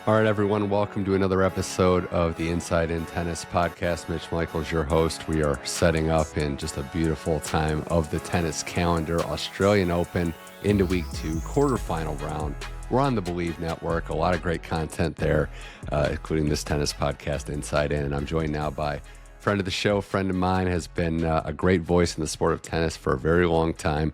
All right, everyone, welcome to another episode of the Inside In Tennis Podcast. Mitch Michals, your host. We are setting up in just a beautiful time of the tennis calendar. Australian Open into week 2, quarterfinal round. We're on the Believe Network. A lot of great content there, including this tennis podcast, Inside In. And I'm joined now by friend of the show, friend of mine, has been a great voice in the sport of tennis for a very long time,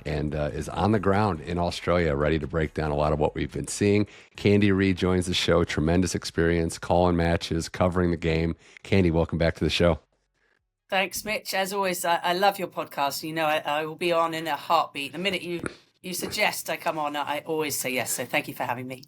and is on the ground in Australia, ready to break down a lot of what we've been seeing. Candy Reid joins the show. Tremendous experience, calling matches, covering the game. Candy, welcome back to the show. Thanks, Mitch. As always, I love your podcast. You know, I will be on in a heartbeat. The minute you suggest I come on, I always say yes. So thank you for having me.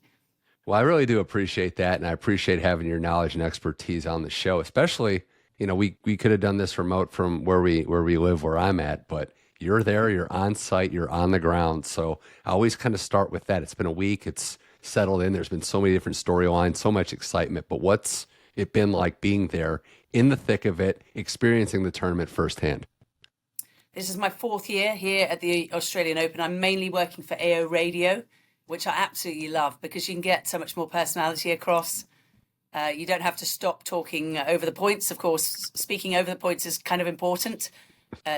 Well, I really do appreciate that, and I appreciate having your knowledge and expertise on the show, especially, you know, we could have done this remote from where we live, where I'm at, but you're there, you're on site, you're on the ground. So I always kind of start with that. It's been a week, it's settled in. There's been so many different storylines, so much excitement. But what's it been like being there in the thick of it, experiencing the tournament firsthand? This is my 4th year here at the Australian Open. I'm mainly working for AO Radio, which I absolutely love because you can get so much more personality across. You don't have to stop talking over the points. Of course, speaking over the points is kind of important.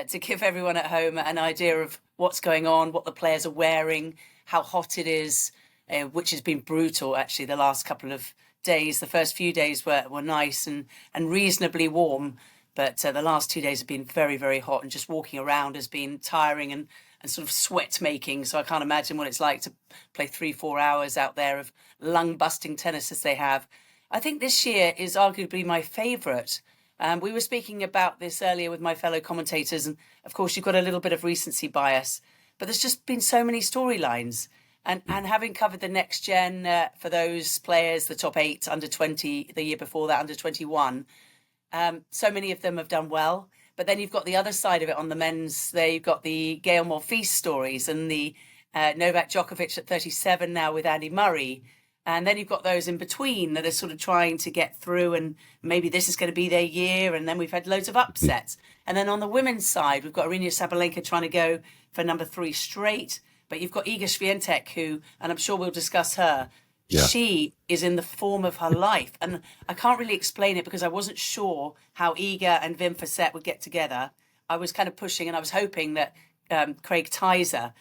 To give everyone at home an idea of what's going on, what the players are wearing, how hot it is, which has been brutal, actually, the last couple of days. The first few days were nice and reasonably warm, but the last 2 days have been very, very hot, and just walking around has been tiring and sort of sweat-making, so I can't imagine what it's like to play 3-4 hours out there of lung-busting tennis as they have. I think this year is arguably my favourite. We were speaking about this earlier with my fellow commentators, and of course you've got a little bit of recency bias, but there's just been so many storylines. And having covered the next gen for those players, the top 8 under 20, the year before that under 21, so many of them have done well. But then you've got the other side of it on the men's. There you've got the Gael Monfils stories and the Novak Djokovic at 37 now with Andy Murray. And then you've got those in between that are sort of trying to get through, and maybe this is going to be their year. And then we've had loads of upsets. And then on the women's side, we've got Aryna Sabalenka trying to go for number 3 straight. But you've got Iga Swiatek, who, and I'm sure we'll discuss her, she is in the form of her life. And I can't really explain it because I wasn't sure how Iga and Wim Fissette would get together. I was kind of pushing, and I was hoping that Craig Tyser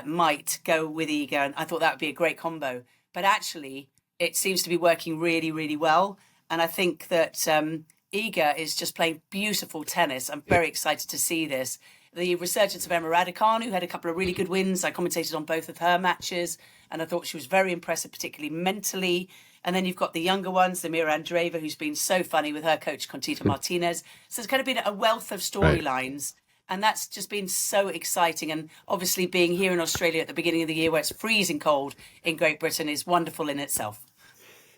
might go with Iga. And I thought that would be a great combo. But actually, it seems to be working really, really well. And I think that Iga is just playing beautiful tennis. I'm very excited to see this. The resurgence of Emma Raducanu, who had a couple of really good wins. I commentated on both of her matches, and I thought she was very impressive, particularly mentally. And then you've got the younger ones, the Mira Andreeva, who's been so funny with her coach, Conchita Martinez. So there's kind of been a wealth of storylines. Right. And that's just been so exciting. And obviously being here in Australia at the beginning of the year where it's freezing cold in Great Britain is wonderful in itself.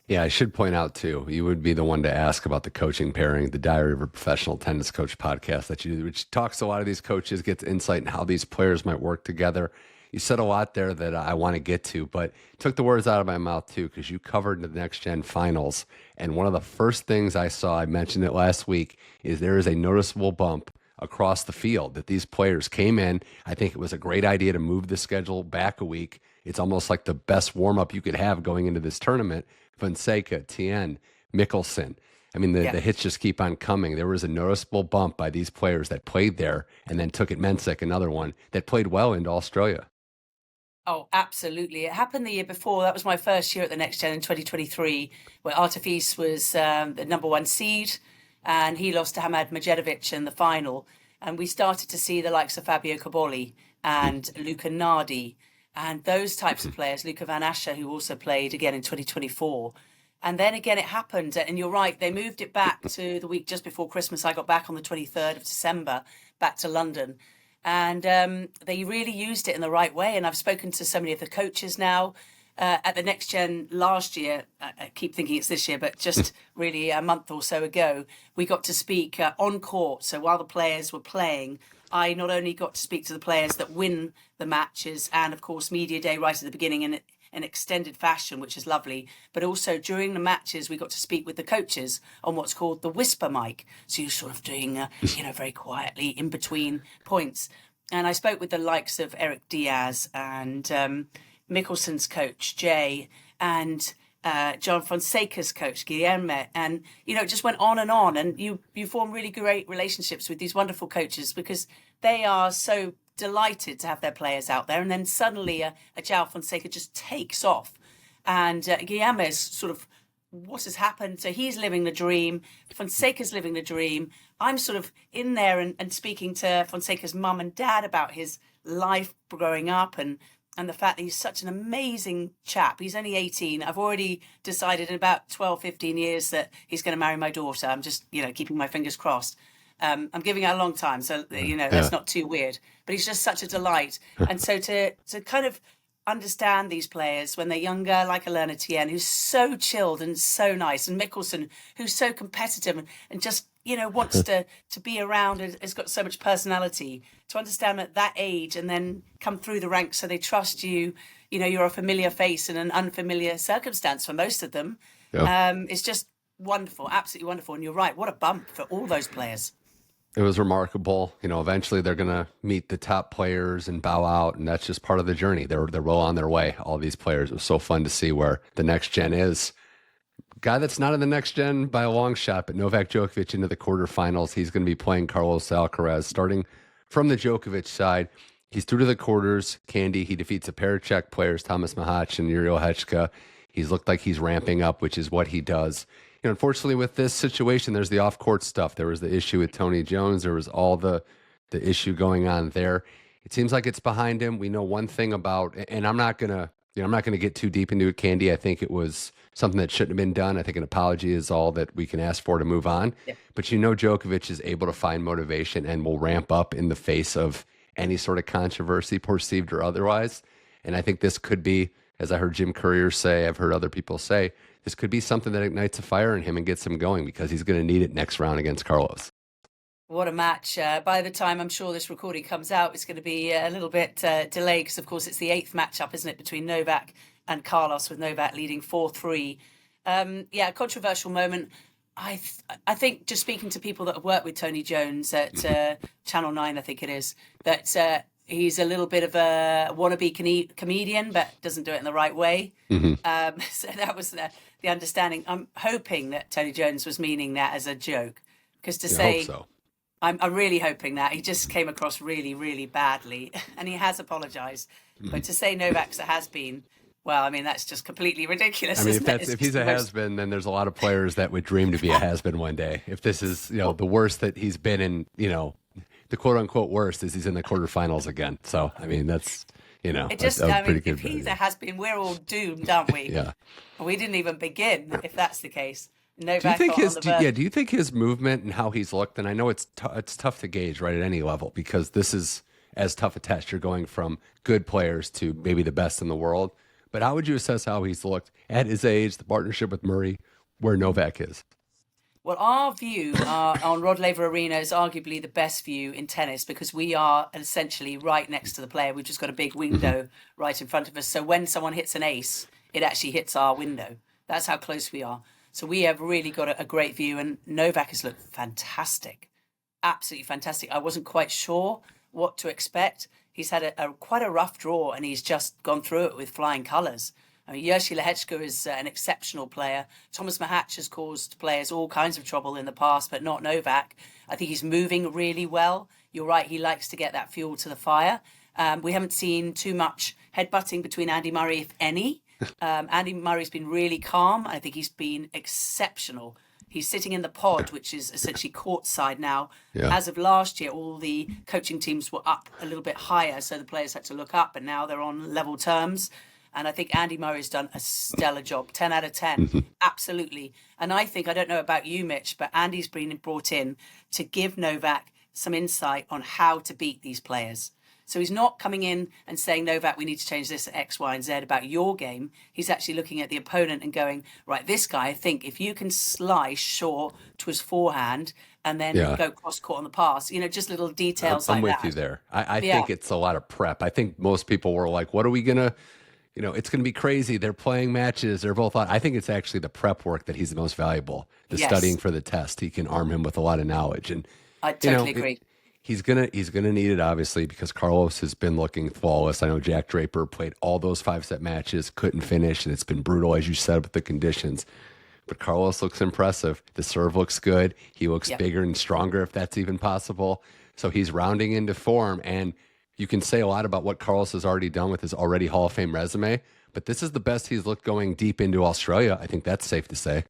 Yeah, I should point out, too, you would be the one to ask about the coaching pairing, the Diary of a Professional Tennis Coach podcast that you do, which talks to a lot of these coaches, gets insight in how these players might work together. You said a lot there that I want to get to, but took the words out of my mouth, too, because you covered the Next Gen Finals. And one of the first things I saw, I mentioned it last week, is there is a noticeable bump across the field that these players came in. I think it was a great idea to move the schedule back a week. It's almost like the best warm-up you could have going into this tournament. Fonseca, Tien, Mickelson. I mean, the hits just keep on coming. There was a noticeable bump by these players that played there, and then took it Mensik, another one, that played well into Australia. Oh, absolutely. It happened the year before. That was my first year at the Next Gen in 2023, where Artifice was the number 1 seed, and he lost to Hamad Medjedovic in the final. And we started to see the likes of Fabio Caboli and Luca Nardi and those types of players, Luca Van Ascher, who also played again in 2024. And then again, it happened. And you're right, they moved it back to the week just before Christmas. I got back on the 23rd of December, back to London. And they really used it in the right way. And I've spoken to so many of the coaches now. At the Next Gen last year, I keep thinking it's this year, but just really a month or so ago, we got to speak on court. So while the players were playing, I not only got to speak to the players that win the matches and, of course, media day right at the beginning in an extended fashion, which is lovely, but also during the matches, we got to speak with the coaches on what's called the whisper mic. So you're sort of doing, very quietly in between points. And I spoke with the likes of Eric Diaz and Mickelson's coach, Jay, and John Fonseca's coach, Guilherme, and, it just went on. And you form really great relationships with these wonderful coaches because they are so delighted to have their players out there. And then suddenly a João Fonseca just takes off. And Guilherme is sort of, what has happened? So he's living the dream. Fonseca's living the dream. I'm sort of in there and speaking to Fonseca's mum and dad about his life growing up and the fact that he's such an amazing chap. He's only 18. I've already decided in about 12, 15 years that he's going to marry my daughter. I'm just, keeping my fingers crossed. I'm giving it a long time, so, that's not too weird. But he's just such a delight. And so to kind of understand these players when they're younger, like Aryna Sabalenka, who's so chilled and so nice, and Mickelson, who's so competitive and just, wants to be around and has got so much personality, to understand at that age and then come through the ranks so they trust you. You're a familiar face in an unfamiliar circumstance for most of them. Yeah. It's just wonderful, absolutely wonderful. And you're right, what a bump for all those players. It was remarkable. Eventually they're going to meet the top players and bow out, and that's just part of the journey. They're well on their way, all these players. It was so fun to see where the next gen is. Guy that's not in the next gen by a long shot, but Novak Djokovic into the quarterfinals. He's going to be playing Carlos Alcaraz, starting from the Djokovic side. He's through to the quarters. Candy, he defeats a pair of Czech players, Thomas Mahach and Yuri Hečka. He's looked like he's ramping up, which is what he does. Unfortunately, with this situation, there's the off-court stuff. There was the issue with Tony Jones. There was all the issue going on there. It seems like it's behind him. We know one thing about, and I'm not gonna get too deep into it, Candy. I think it was something that shouldn't have been done. I think an apology is all that we can ask for to move on. Yeah. But Djokovic is able to find motivation and will ramp up in the face of any sort of controversy, perceived or otherwise. And I think this could be, as I heard Jim Courier say, I've heard other people say, this could be something that ignites a fire in him and gets him going because he's going to need it next round against Carlos. What a match. By the time I'm sure this recording comes out, it's going to be a little bit delayed because, of course, it's the 8th matchup, isn't it, between Novak and Carlos, with Novak leading 4-3. A controversial moment. I think, just speaking to people that have worked with Tony Jones at Channel 9, I think it is, that he's a little bit of a wannabe comedian, but doesn't do it in the right way. Mm-hmm. So that was the understanding. I'm hoping that Tony Jones was meaning that as a joke, because I hope so. I'm really hoping that. He just came across really, really badly, and he has apologized. Mm-hmm. But to say Novak's a has-been, well, I mean, that's just completely ridiculous. I mean, if he's a has-been, then there's a lot of players that would dream to be a has-been one day. If this is, the worst that he's been in, the quote-unquote worst is he's in the quarterfinals again. So, I mean, that's, it just, if he's a has-been, we're all doomed, aren't we? Yeah. We didn't even begin, if that's the case. Novak do you think his movement and how he's looked, and I know it's tough to gauge, right, at any level, because this is as tough a test. You're going from good players to maybe the best in the world. But how would you assess how he's looked at his age, the partnership with Murray, where Novak is? Well, our view on Rod Laver Arena is arguably the best view in tennis because we are essentially right next to the player. We've just got a big window right in front of us. So when someone hits an ace, it actually hits our window. That's how close we are. So we have really got a great view, and Novak has looked fantastic, absolutely fantastic. I wasn't quite sure what to expect. He's had quite a rough draw, and he's just gone through it with flying colours. I mean, Yuri Hečka is an exceptional player. Thomas Mahach has caused players all kinds of trouble in the past, but not Novak. I think he's moving really well. You're right, he likes to get that fuel to the fire. We haven't seen too much headbutting between Andy Murray, if any. Andy Murray's been really calm. I think he's been exceptional. He's sitting in the pod, which is essentially courtside now. Yeah. As of last year, all the coaching teams were up a little bit higher, so the players had to look up, and now they're on level terms. And I think Andy Murray's done a stellar job, 10 out of 10, absolutely. And I don't know about you, Mitch, but Andy's been brought in to give Novak some insight on how to beat these players. So he's not coming in and saying, Novak, we need to change this X, Y, and Z about your game. He's actually looking at the opponent and going, right, this guy, I think if you can slice short to his forehand and then go cross-court on the pass, just little details like that. I'm with you there. I think it's a lot of prep. I think most people were like, what are we going to, it's going to be crazy. They're playing matches. They're both on. I think it's actually the prep work that he's the most valuable, the studying for the test. He can arm him with a lot of knowledge. And I totally agree. He's gonna need it, obviously, because Carlos has been looking flawless. I know Jack Draper played all those 5-set matches, couldn't finish, and it's been brutal, as you said, with the conditions. But Carlos looks impressive. The serve looks good. He looks bigger and stronger, if that's even possible. So he's rounding into form, and you can say a lot about what Carlos has already done with his already Hall of Fame resume, but this is the best he's looked going deep into Australia. I think that's safe to say.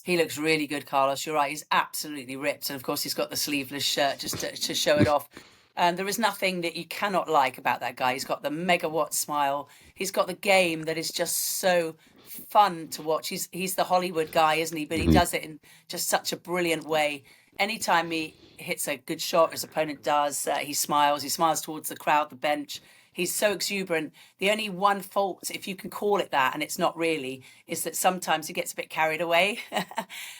He looks really good, Carlos. You're right. He's absolutely ripped. And of course, he's got the sleeveless shirt just to show it off. And there is nothing that you cannot like about that guy. He's got the megawatt smile. He's got the game that is just so fun to watch. He's the Hollywood guy, isn't he? But he does it in just such a brilliant way. Anytime he hits a good shot, his opponent does, he smiles. He smiles towards the crowd, the bench. He's so exuberant. The only one fault, if you can call it that, and it's not really, is that sometimes he gets a bit carried away.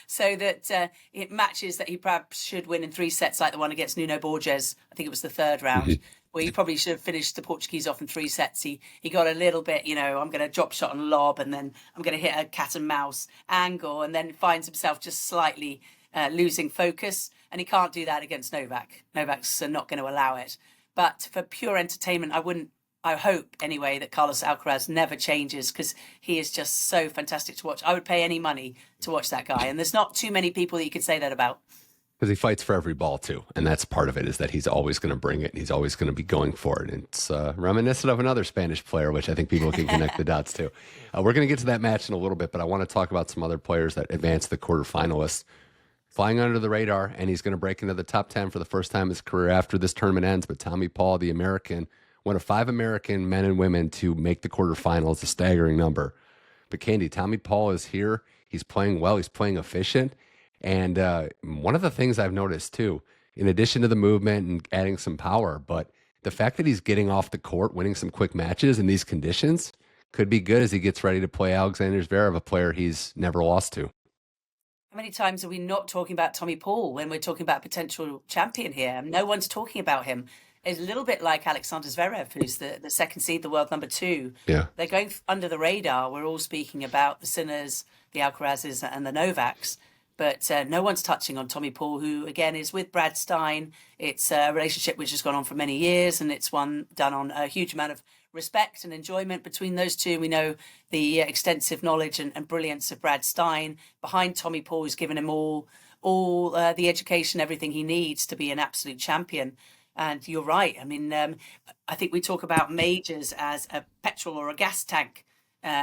So that it matches that he perhaps should win in 3 sets, like the one against Nuno Borges. I think it was the third round, where he probably should have finished the Portuguese off in 3 sets. He got a little bit, I'm going to drop shot and lob, and then I'm going to hit a cat and mouse angle, and then finds himself just slightly losing focus. And he can't do that against Novak. Novak's not going to allow it. But for pure entertainment, I hope anyway, that Carlos Alcaraz never changes, because he is just so fantastic to watch. I would pay any money to watch that guy. And there's not too many people that you could say that about. Because he fights for every ball, too. And that's part of it, is that he's always going to bring it. And he's always going to be going for it. And it's reminiscent of another Spanish player, which I think people can connect the dots to. We're going to get to that match in a little bit, but I want to talk about some other players that advanced the quarterfinalists. Flying under the radar, and he's going to break into the top 10 for the first time in his career after this tournament ends. But Tommy Paul, the American, one of 5 American men and women to make the quarterfinals, a staggering number. But Candy, Tommy Paul is here. He's playing well. He's playing efficient. And one of the things I've noticed, too, in addition to the movement and adding some power, but the fact that he's getting off the court, winning some quick matches in these conditions could be good as he gets ready to play Alexander Zverev, a player he's never lost to. How many times are we not talking about Tommy Paul when we're talking about potential champion here? No one's talking about him. It's a little bit like Alexander Zverev, who's the second seed, the world number 2. Yeah. They're going under the radar. We're all speaking about the Sinners, the Alcarazes, and the Novaks. But no one's touching on Tommy Paul, who, again, is with Brad Stein. It's a relationship which has gone on for many years, and it's one done on a huge amount of respect and enjoyment between those two. We know the extensive knowledge and brilliance of Brad Stein behind Tommy Paul, who's given him all the education, everything he needs to be an absolute champion. And you're right. I mean, I think we talk about majors as a petrol or a gas tank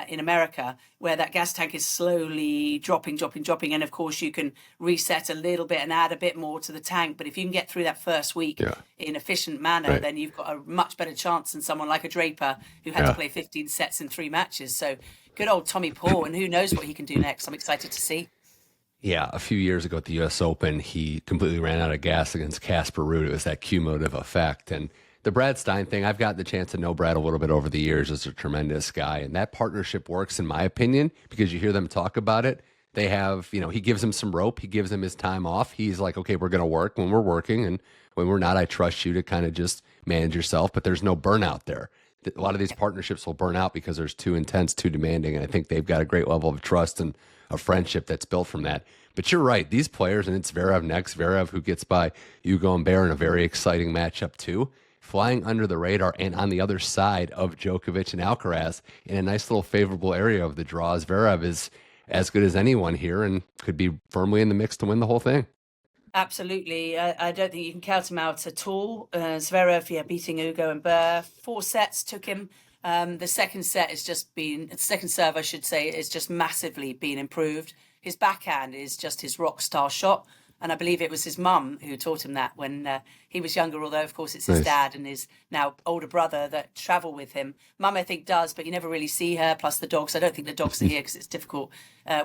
in America, where that gas tank is slowly dropping. And of course, you can reset a little bit and add a bit more to the tank. But if you can get through that first week in efficient manner, then you've got a much better chance than someone like a Draper who had to play 15 sets in 3 matches. So good old Tommy Paul, and who knows what he can do next. I'm excited to see. Yeah, a few years ago at the U.S. Open, he completely ran out of gas against Casper Ruud. It was that cumulative effect. And the Brad Stein thing, I've gotten the chance to know Brad a little bit over the years as a tremendous guy. And that partnership works, in my opinion, because you hear them talk about it. They have, he gives him some rope. He gives him his time off. He's like, okay, we're going to work when we're working. And when we're not, I trust you to kind of just manage yourself. But there's no burnout there. A lot of these partnerships will burn out because there's too intense, too demanding. And I think they've got a great level of trust and a friendship that's built from that. But you're right. These players, and it's Zverev next, Zverev who gets by Hugo and Bear in a very exciting matchup too, flying under the radar and on the other side of Djokovic and Alcaraz in a nice little favorable area of the draw. Zverev is as good as anyone here and could be firmly in the mix to win the whole thing. Absolutely. I don't think you can count him out at all. Zverev, beating Hugo and Bear. 4 sets took him. The second set has just been, the second serve, I should say, is just massively been improved. His backhand is just his rock star shot. And I believe it was his mum who taught him that when he was younger, although, of course, it's his dad and his now older brother that travel with him. Mum, I think, does, but you never really see her, plus the dogs. I don't think the dogs are here because it's difficult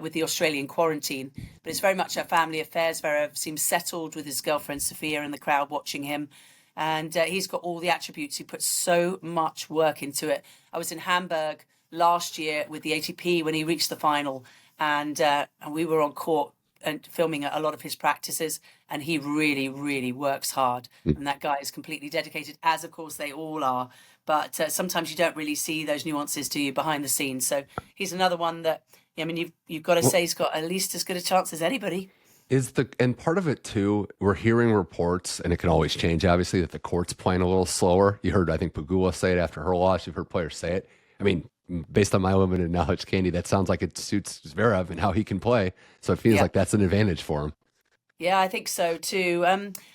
with the Australian quarantine. But it's very much a family affair. Zverev seems settled with his girlfriend, Sophia, in the crowd watching him. And he's got all the attributes. He puts so much work into it. I was in Hamburg last year with the ATP when he reached the final. And we were on court and filming a lot of his practices, and he really, really works hard. And that guy is completely dedicated, as of course they all are. But sometimes you don't really see those nuances, do you, behind the scenes? So he's another one that, you've got to say he's got at least as good a chance as anybody. And part of it too, we're hearing reports, and it can always change, obviously, that the court's playing a little slower. You heard, I think, Pagula say it after her loss. You've heard players say it. I mean, based on my limited knowledge, Candy, that sounds like it suits Zverev and how he can play. So it feels like that's an advantage for him. Yeah, I think so too.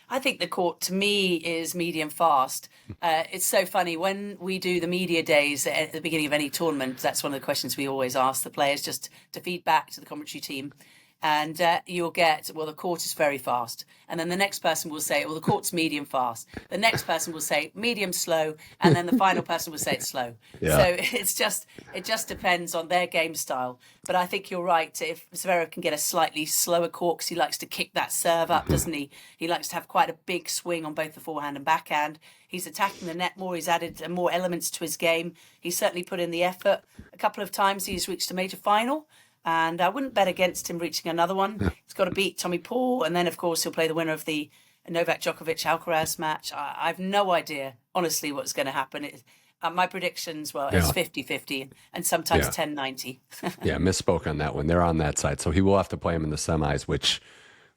I think the court to me is medium fast. It's so funny when we do the media days at the beginning of any tournament. That's one of the questions we always ask the players, just to feed back to the commentary team. And you'll get, well, the court is very fast. And then the next person will say, well, the court's medium fast. The next person will say medium slow. And then the final person will say it's slow. Yeah. So it just depends on their game style. But I think you're right. If Zverev can get a slightly slower court, because he likes to kick that serve up, doesn't he? He likes to have quite a big swing on both the forehand and backhand. He's attacking the net more. He's added more elements to his game. He's certainly put in the effort. A couple of times he's reached a major final. And I wouldn't bet against him reaching another one. He's got to beat Tommy Paul. And then, of course, he'll play the winner of the Novak Djokovic Alcaraz match. I've no idea, honestly, what's going to happen. My predictions, well, it's 50-50 and sometimes 10-90. Yeah, misspoke on that one. They're on that side. So he will have to play him in the semis, which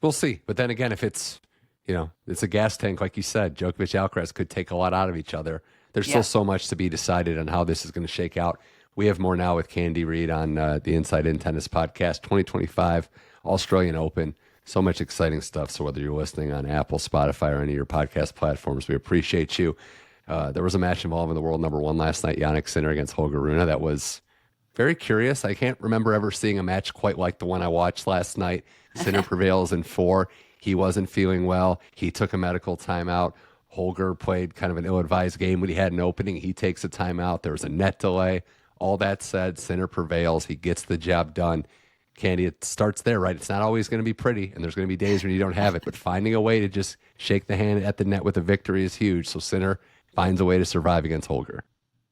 we'll see. But then again, if it's, it's a gas tank, like you said, Djokovic Alcaraz could take a lot out of each other. There's still so much to be decided on how this is going to shake out. We have more now with Candy Reid on the Inside In Tennis Podcast 2025 Australian Open. So much exciting stuff. So whether you're listening on Apple, Spotify, or any of your podcast platforms, we appreciate you. There was a match involving the world number one last night, Jannik Sinner against Holger Rune. That was very curious. I can't remember ever seeing a match quite like the one I watched last night. Sinner prevails in 4. He wasn't feeling well. He took a medical timeout. Holger played kind of an ill-advised game when he had an opening. He takes a timeout. There was a net delay. All that said, Sinner prevails. He gets the job done. Candy, it starts there, right? It's not always going to be pretty, and there's going to be days when you don't have it, but finding a way to just shake the hand at the net with a victory is huge. So Sinner finds a way to survive against Holger.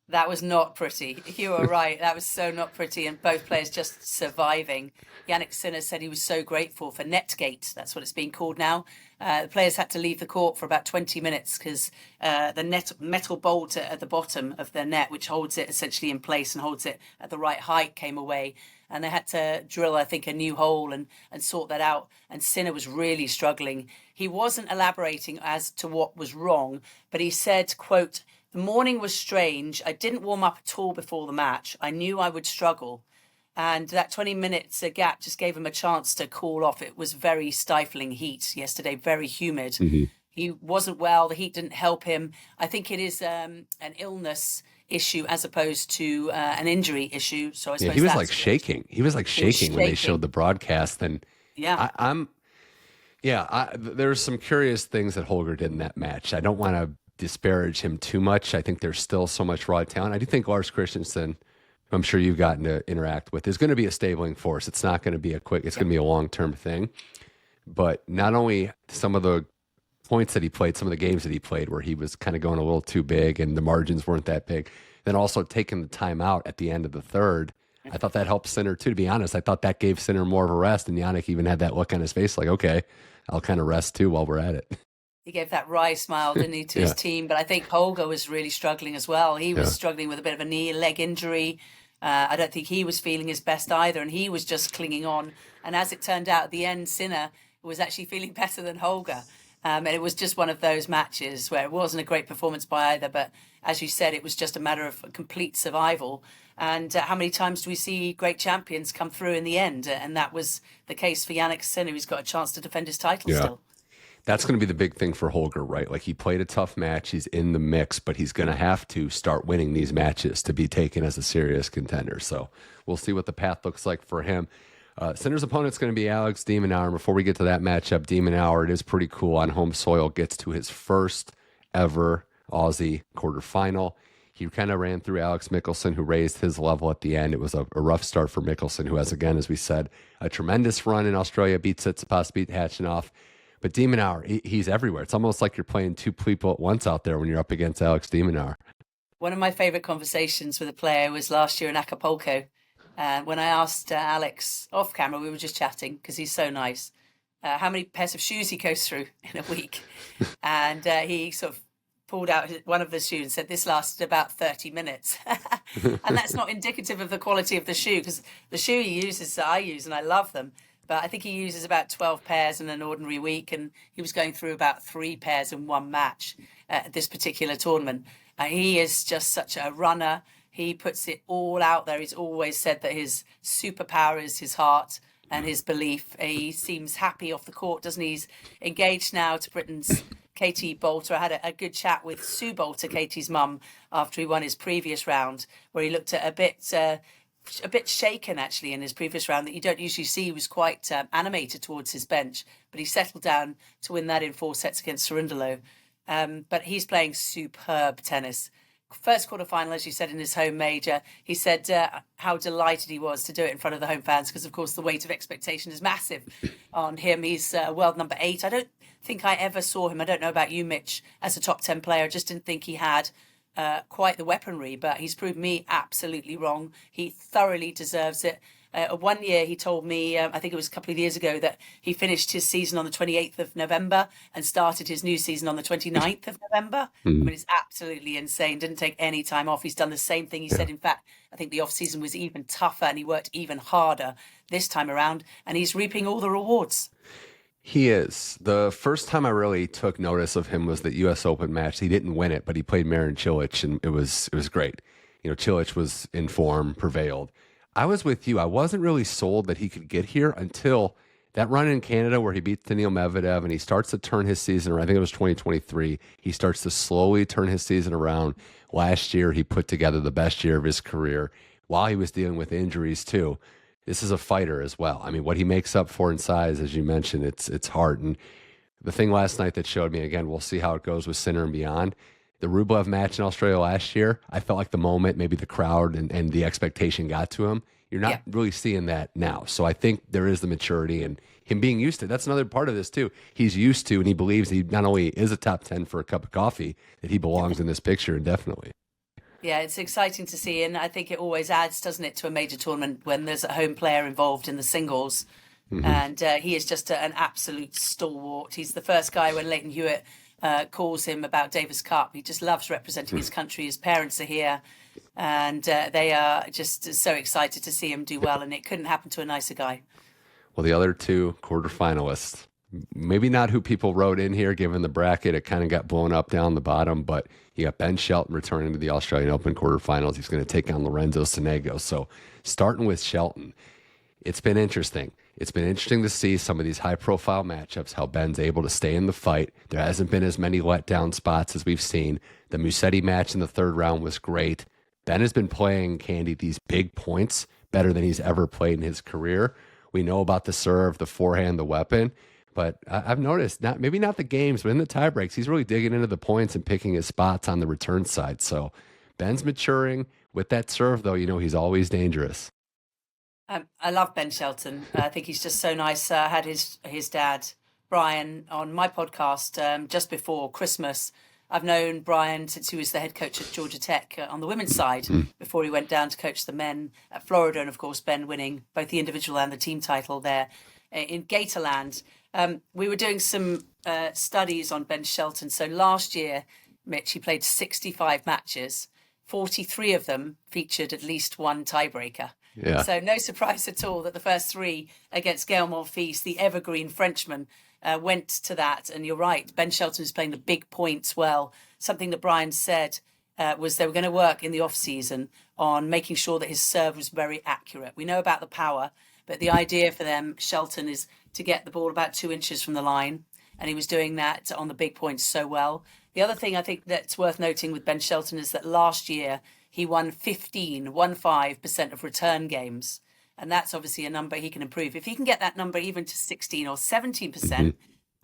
That was not pretty. You were right. That was so not pretty. And both players just surviving. Jannik Sinner said he was so grateful for Netgate. That's what it's being called now. The players had to leave the court for about 20 minutes because the metal bolt at the bottom of the net, which holds it essentially in place and holds it at the right height, came away. And they had to drill, I think, a new hole and sort that out. And Sinner was really struggling. He wasn't elaborating as to what was wrong, but he said, quote, "The morning was strange. I didn't warm up at all before the match. I knew I would struggle. And that 20 minutes gap just gave him a chance to cool off. It was very stifling heat yesterday, very humid. Mm-hmm. He wasn't well. The heat didn't help him. I think it is an illness issue as opposed to an injury issue. So I suppose he was like shaking. He was like shaking when they showed the broadcast. And there's some curious things that Holger did in that match. I don't want to disparage him too much. I think there's still so much raw talent. I do think Lars Christensen, I'm sure you've gotten to interact with, is going to be a stabling force. It's not going to be it's going to be a long-term thing. But not only some of the points that he played, some of the games that he played where he was kind of going a little too big and the margins weren't that big, then also taking the time out at the end of the third. I thought that helped Sinner too, to be honest. I thought that gave Sinner more of a rest, and Jannik even had that look on his face like, okay, I'll kind of rest too while we're at it. He gave that wry smile, didn't he, to his team? But I think Holger was really struggling as well. He was struggling with a bit of a knee, leg injury. I don't think he was feeling his best either, and he was just clinging on. And as it turned out at the end, Sinner was actually feeling better than Holger. And it was just one of those matches where it wasn't a great performance by either. But as you said, it was just a matter of complete survival. And how many times do we see great champions come through in the end? And that was the case for Jannik Sinner, who's got a chance to defend his title still. That's going to be the big thing for Holger, right? Like, he played a tough match. He's in the mix, but he's going to have to start winning these matches to be taken as a serious contender. So we'll see what the path looks like for him. Sinner's opponent's going to be Alex de Minaur. And before we get to that matchup, de Minaur, it is pretty cool, on home soil, gets to his first ever Aussie quarterfinal. He kind of ran through Alex Michelsen, who raised his level at the end. It was a rough start for Michelsen, who has, again, as we said, a tremendous run in Australia, beat Tsitsipas, beat Hachinov. But de Minaur, he's everywhere. It's almost like you're playing two people at once out there when you're up against Alex de Minaur. One of my favorite conversations with a player was last year in Acapulco. When I asked Alex off camera, we were just chatting because he's so nice, how many pairs of shoes he goes through in a week. And he sort of pulled out one of the shoes and said, this lasted about 30 minutes. And that's not indicative of the quality of the shoe, because the shoe he uses, I use, and I love them. but I think he uses about 12 pairs in an ordinary week, and he was going through about 3 pairs in one match at this particular tournament. He is just such a runner. He puts it all out there. He's always said that his superpower is his heart and his belief. He seems happy off the court, doesn't he? He's engaged now to Britain's Katie Bolter. I had a good chat with Sue Bolter, Katie's mum, after he won his previous round, where he looked at a bit shaken actually in his previous round that you don't usually see. He was quite animated towards his bench, but he settled down to win that in 4 sets against Cerundolo. But he's playing superb tennis. First quarterfinal, as you said, in his home major. He said how delighted he was to do it in front of the home fans because, of course, the weight of expectation is massive on him. He's world number 8. I don't think I ever saw him, I don't know about you, Mitch, as a top 10 player. I just didn't think he had quite the weaponry, but he's proved me absolutely wrong. He thoroughly deserves it. 1 year he told me, I think it was a couple of years ago, that he finished his season on the 28th of November and started his new season on the 29th of November. I mean, it's absolutely insane. Didn't take any time off. He's done the same thing. He said, in fact, I think the off season was even tougher and he worked even harder this time around, and he's reaping all the rewards. He is. The first time I really took notice of him was the U.S. Open match. He didn't win it, but he played Marin Cilic, and it was great. You know, Cilic was in form, prevailed. I was with you. I wasn't really sold that he could get here until that run in Canada where he beats Daniil Medvedev and he starts to turn his season around. I think it was 2023. He starts to slowly turn his season around. Last year, he put together the best year of his career while he was dealing with injuries too. This is a fighter as well. I mean, what he makes up for in size, as you mentioned, it's hard. And the thing last night that showed me, again, we'll see how it goes with Sinner and beyond. The Rublev match in Australia last year, I felt like the moment, maybe the crowd and the expectation got to him. You're not really seeing that now. So I think there is the maturity and him being used to. That's another part of this too. He's used to, and he believes he not only is a top 10 for a cup of coffee, that he belongs in this picture indefinitely. Yeah, it's exciting to see, and I think it always adds, doesn't it, to a major tournament when there's a home player involved in the singles. And he is just an absolute stalwart. He's the first guy when Leighton Hewitt calls him about Davis Cup. He just loves representing his country. His parents are here, and they are just so excited to see him do well, and it couldn't happen to a nicer guy. Well, the other 2 quarterfinalists, maybe not who people wrote in here, given the bracket. It kind of got blown up down the bottom, but you got Ben Shelton returning to the Australian Open quarterfinals. He's going to take on Lorenzo Sonego. So starting with Shelton, it's been interesting. It's been interesting to see some of these high-profile matchups, how Ben's able to stay in the fight. There hasn't been as many letdown spots as we've seen. The Musetti match in the 3rd round was great. Ben has been playing, Candy, these big points better than he's ever played in his career. We know about the serve, the forehand, the weapon. But I've noticed, maybe not the games, but in the tiebreaks, he's really digging into the points and picking his spots on the return side. So Ben's maturing. With that serve, though, you know, he's always dangerous. I love Ben Shelton. I think he's just so nice. I had his dad, Brian, on my podcast just before Christmas. I've known Brian since he was the head coach at Georgia Tech on the women's side before he went down to coach the men at Florida. And, of course, Ben winning both the individual and the team title there in Gatorland. We were doing some studies on Ben Shelton. So last year, Mitch, he played 65 matches. 43 of them featured at least one tiebreaker. Yeah. So no surprise at all that the first 3 against Gael Monfils, the evergreen Frenchman, went to that. And you're right, Ben Shelton is playing the big points well. Something that Brian said was they were going to work in the off-season on making sure that his serve was very accurate. We know about the power, but the idea for them, Shelton, is to get the ball about 2 inches from the line. And he was doing that on the big points so well. The other thing I think that's worth noting with Ben Shelton is that last year he won 15% of return games. And that's obviously a number he can improve. If he can get that number even to 16 or 17%,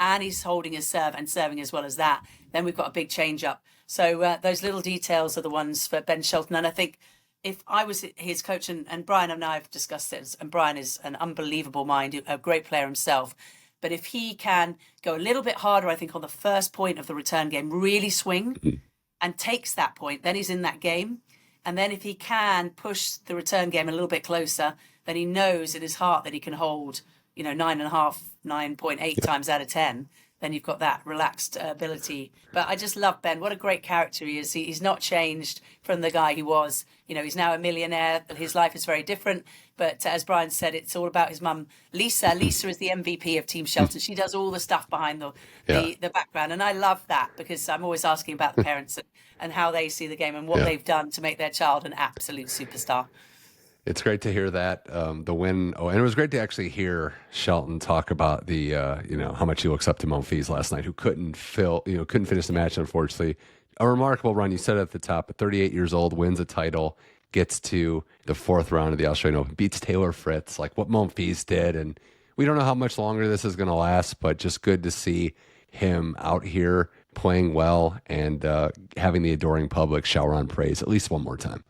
and he's holding his serve and serving as well as that, then we've got a big change up. So those little details are the ones for Ben Shelton. And I think if I was his coach, and Brian and I have discussed this, and Brian is an unbelievable mind, a great player himself. But if he can go a little bit harder, I think, on the first point of the return game, really swing and takes that point, then he's in that game. And then if he can push the return game a little bit closer, then he knows in his heart that he can hold, 9.5, 9.8 times out of 10. then you've got that relaxed ability. But I just love Ben. What a great character he is. He's not changed from the guy he was. You know, he's now a millionaire. His life is very different. But as Brian said, it's all about his mum, Lisa. Lisa is the MVP of Team Shelton. She does all the stuff behind the background. And I love that because I'm always asking about the parents and how they see the game and what they've done to make their child an absolute superstar. It's great to hear that the win. Oh, and it was great to actually hear Shelton talk about the how much he looks up to Monfils last night, who couldn't finish the match, unfortunately. A remarkable run. You said it at the top. At 38 years old, wins a title, gets to the fourth round of the Australian Open, beats Taylor Fritz, like what Monfils did. And we don't know how much longer this is going to last, but just good to see him out here playing well and having the adoring public shower on praise at least one more time.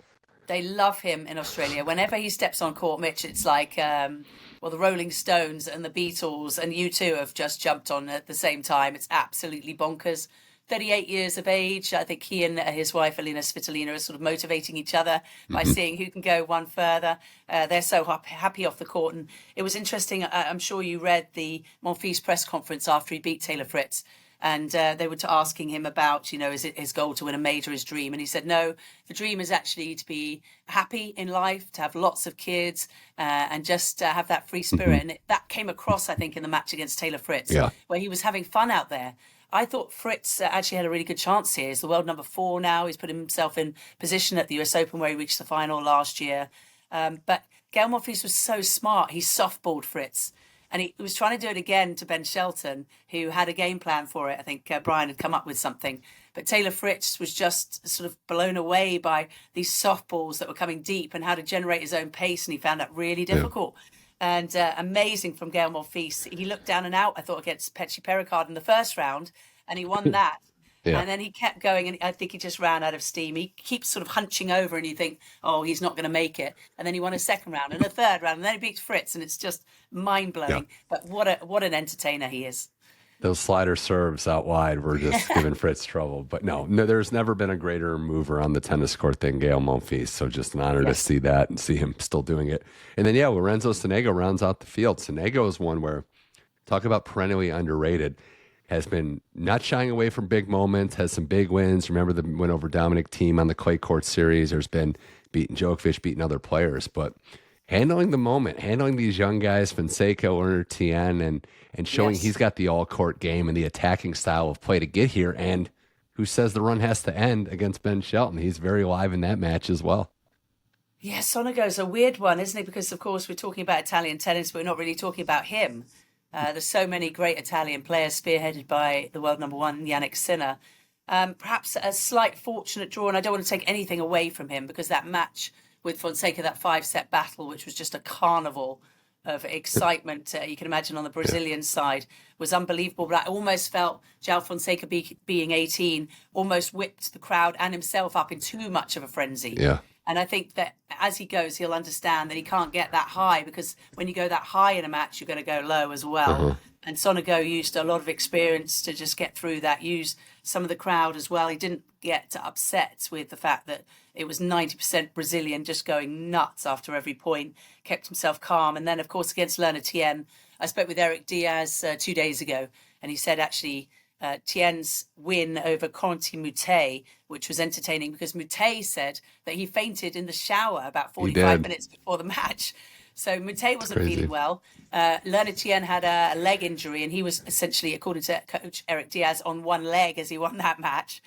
They love him in Australia. Whenever he steps on court, Mitch, it's like, the Rolling Stones and the Beatles and U2 have just jumped on at the same time. It's absolutely bonkers. 38 years of age. I think he and his wife, Aryna Sabalenka, are sort of motivating each other by seeing who can go one further. They're so happy off the court. And it was interesting. I'm sure you read the Monfils press conference after he beat Taylor Fritz. And they were asking him about, is it his goal to win a major, his dream? And he said, no, the dream is actually to be happy in life, to have lots of kids and just have that free spirit. And that came across, I think, in the match against Taylor Fritz, where he was having fun out there. I thought Fritz actually had a really good chance here. He's the world number 4 now. He's put himself in position at the US Open where he reached the final last year. But Gael Monfils was so smart. He softballed Fritz. And he was trying to do it again to Ben Shelton, who had a game plan for it. I think Brian had come up with something. But Taylor Fritz was just sort of blown away by these softballs that were coming deep and how to generate his own pace. And he found that really difficult. And amazing from Gael Monfils. He looked down and out, I thought, against Petri Pericard in the first round. And he won that. And then he kept going, and I think he just ran out of steam. He keeps sort of hunching over, and you think, oh, he's not going to make it. And then he won a second round and a third round, and then he beats Fritz, and it's just mind-blowing. But what an entertainer he is. Those slider serves out wide were just giving Fritz trouble. But no, there's never been a greater mover on the tennis court than Gael Monfils. So just an honor to see that and see him still doing it. And then, Lorenzo Sonego rounds out the field. Sonego is one where, talk about perennially underrated, has been not shying away from big moments, has some big wins. Remember the win over Dominic Thiem on the clay court series. There's been beating Djokovic, beating other players. But handling the moment, handling these young guys, Fonseca, Lerner, Tien, and showing he's got the all-court game and the attacking style of play to get here. And who says the run has to end against Ben Shelton? He's very live in that match as well. Yeah, Sonego's a weird one, isn't it? Because, of course, we're talking about Italian tennis, but we're not really talking about him. There's so many great Italian players spearheaded by the world number 1, Jannik Sinner. Perhaps a slight fortunate draw, and I don't want to take anything away from him because that match with Fonseca, that 5-set battle, which was just a carnival of excitement, you can imagine on the Brazilian side, was unbelievable. But I almost felt João Fonseca being 18 almost whipped the crowd and himself up in too much of a frenzy. Yeah. And I think that as he goes, he'll understand that he can't get that high because when you go that high in a match, you're going to go low as well. And Sonego used a lot of experience to just get through that, use some of the crowd as well. He didn't get upset with the fact that it was 90% Brazilian just going nuts after every point, kept himself calm. And then, of course, against Lerner Tien, I spoke with Eric Diaz 2 days ago, and he said actually Tien's win over Corentin Moutet, which was entertaining because Moutet said that he fainted in the shower about 45 minutes before the match. So Moutet wasn't feeling well. Lerner Tien had a leg injury, and he was essentially, according to coach Eric Diaz, on one leg as he won that match.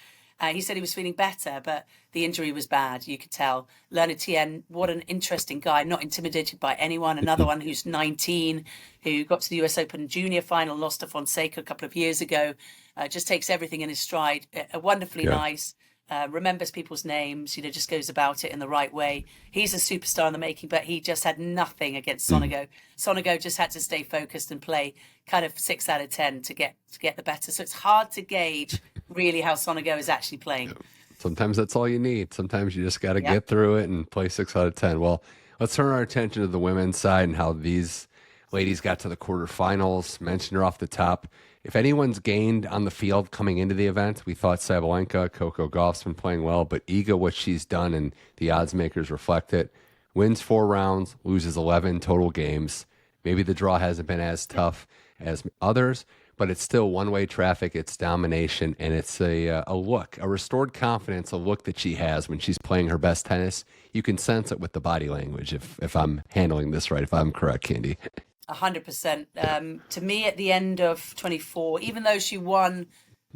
He said he was feeling better, but the injury was bad, you could tell. Lerner Tien, what an interesting guy, not intimidated by anyone. Another one who's 19, who got to the US Open junior final, lost to Fonseca a couple of years ago, just takes everything in his stride. Wonderfully nice, remembers people's names, just goes about it in the right way. He's a superstar in the making, but he just had nothing against Sonego. Sonego just had to stay focused and play kind of 6 out of 10 to get the better. So it's hard to gauge really how Sonego is actually playing. Sometimes that's all you need. Sometimes you just got to get through it and play 6 out of 10. Well, let's turn our attention to the women's side and how these ladies got to the quarterfinals. Mentioned her off the top. If anyone's gained on the field coming into the event, we thought Sabalenka. Coco Gauff's been playing well, but Iga, what she's done, and the odds makers reflect it, wins 4 rounds, loses 11 total games. Maybe the draw hasn't been as tough as others, but it's still one-way traffic. It's domination, and it's a look, a restored confidence, a look that she has when she's playing her best tennis. You can sense it with the body language. If I'm handling this right, if I'm correct, Candy. 100%. To me, at the end of 24, even though she won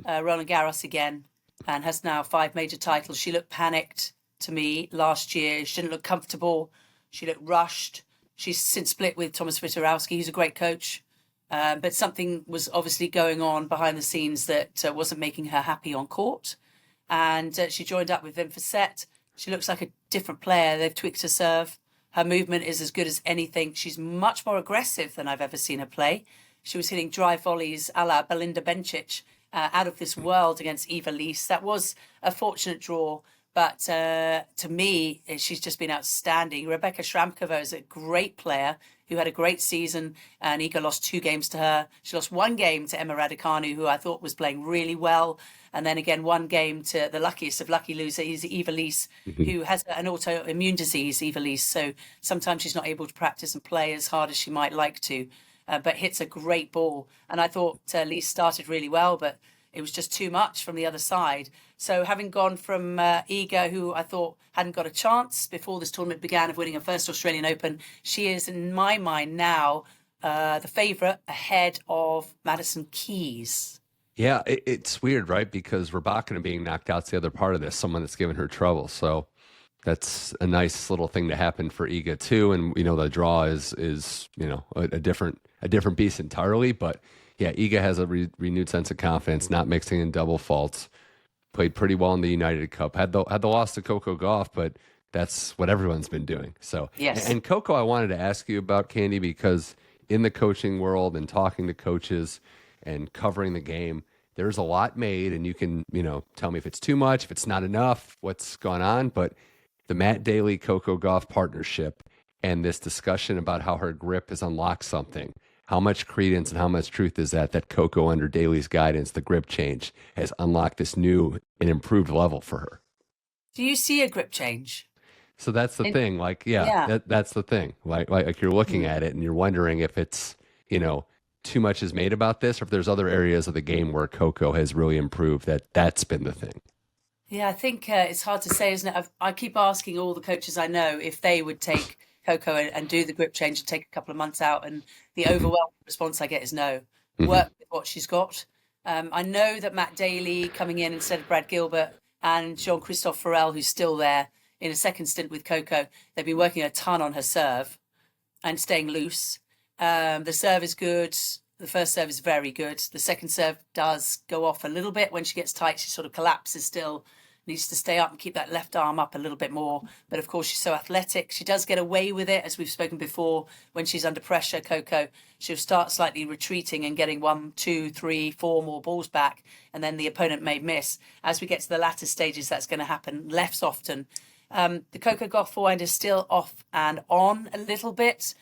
Roland Garros again and has now 5 major titles, she looked panicked to me last year. She didn't look comfortable. She looked rushed. She's since split with Thomas Witowarowski, who's a great coach. But something was obviously going on behind the scenes that wasn't making her happy on court. And she joined up with Wim Fissette. She looks like a different player. They've tweaked her serve. Her movement is as good as anything. She's much more aggressive than I've ever seen her play. She was hitting drive volleys a la Belinda Bencic out of this world against Eva Lise. That was a fortunate draw. But to me, she's just been outstanding. Rebecca Shramkova is a great player who had a great season, and Iga lost 2 games to her. She lost 1 game to Emma Raducanu, who I thought was playing really well. And then again, 1 game to the luckiest of lucky losers, Eva Lise, who has an autoimmune disease, Eva Lise. So sometimes she's not able to practice and play as hard as she might like to, but hits a great ball. And I thought Lise started really well, but it was just too much from the other side. So having gone from Iga, who I thought hadn't got a chance before this tournament began of winning her first Australian Open, she is, in my mind now, the favourite ahead of Madison Keys. Yeah, it's weird, right? Because Rybakina being knocked out's the other part of this, someone that's given her trouble. So that's a nice little thing to happen for Iga too. And the draw is a different beast entirely. But yeah, Iga has a renewed sense of confidence, not mixing in double faults. Played pretty well in the United Cup. Had the loss to Coco Gauff, but that's what everyone's been doing. So yes. And Coco, I wanted to ask you about, Candy, because in the coaching world and talking to coaches and covering the game, there's a lot made, and you can tell me if it's too much, if it's not enough, what's going on. But the Matt Daly Coco Gauff partnership and this discussion about how her grip has unlocked something. How much credence and how much truth is that Coco, under Daly's guidance, the grip change, has unlocked this new and improved level for her? Do you see a grip change? So that's the thing. Like, that's the thing. Like you're looking at it and you're wondering if it's, too much is made about this, or if there's other areas of the game where Coco has really improved. That's been the thing. Yeah, I think it's hard to say, isn't it? I keep asking all the coaches I know if they would take Coco and do the grip change and take a couple of months out, and the overwhelming response I get is no. Work with what she's got. I know that Matt Daly coming in instead of Brad Gilbert and Jean-Christophe Farrell, who's still there in a second stint with Coco, they've been working a ton on her serve and staying loose. The serve is good. The first serve is very good. The second serve does go off a little bit when she gets tight. She sort of collapses still. Needs to stay up and keep that left arm up a little bit more. But of course, she's so athletic. She does get away with it, as we've spoken before. When she's under pressure, Coco, she'll start slightly retreating and getting 1, 2, 3, 4 more balls back. And then the opponent may miss. As we get to the latter stages, that's going to happen less often. The Coco Gauff forehand is still off and on a little bit.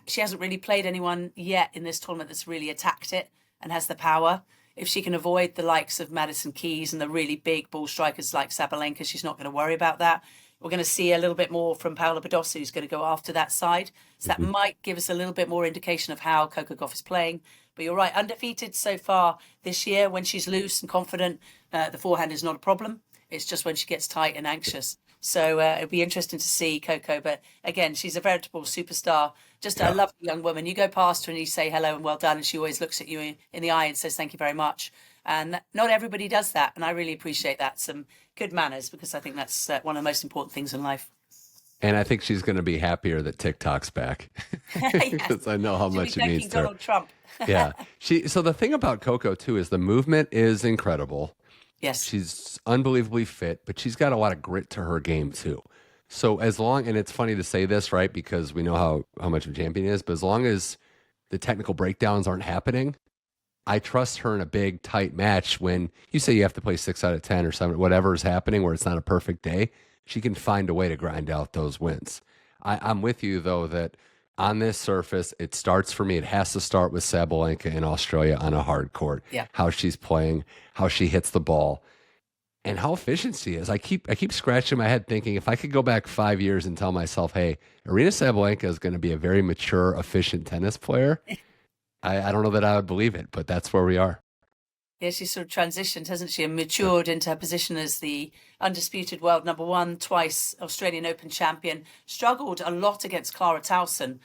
She hasn't really played anyone yet in this tournament that's really attacked it and has the power. If she can avoid the likes of Madison Keys and the really big ball strikers like Sabalenka, she's not going to worry about that. We're going to see a little bit more from Paola Badosa, who's going to go after that side. So that might give us a little bit more indication of how Coco Gauff is playing. But you're right, undefeated so far this year. When she's loose and confident, the forehand is not a problem. It's just when she gets tight and anxious. So it'll be interesting to see Coco. But again, she's a veritable superstar. Just a lovely young woman. You go past her and you say hello and well done, and she always looks at you in the eye and says thank you very much. And not everybody does that, and I really appreciate that. Some good manners, because I think that's one of the most important things in life. And I think she's going to be happier that TikTok's back, because I know how much it means to her. Donald Trump. Yeah. So the thing about Coco too is the movement is incredible. Yes. She's unbelievably fit, but she's got a lot of grit to her game too. So and it's funny to say this, right? Because we know how much of a champion is, but as long as the technical breakdowns aren't happening, I trust her in a big, tight match. When you say you have to play 6 out of 10 or 7, whatever is happening, where it's not a perfect day, she can find a way to grind out those wins. I'm with you, though, that on this surface, it starts for me. It has to start with Sabalenka in Australia on a hard court. Yeah. How she's playing, how she hits the ball, and how efficient she is. I keep scratching my head thinking, if I could go back 5 years and tell myself, hey, Aryna Sabalenka is going to be a very mature, efficient tennis player, I don't know that I would believe it, but that's where we are. Yeah, she's sort of transitioned, hasn't she, and matured into her position as the undisputed world number one, twice Australian Open champion. Struggled a lot against Clara Towson,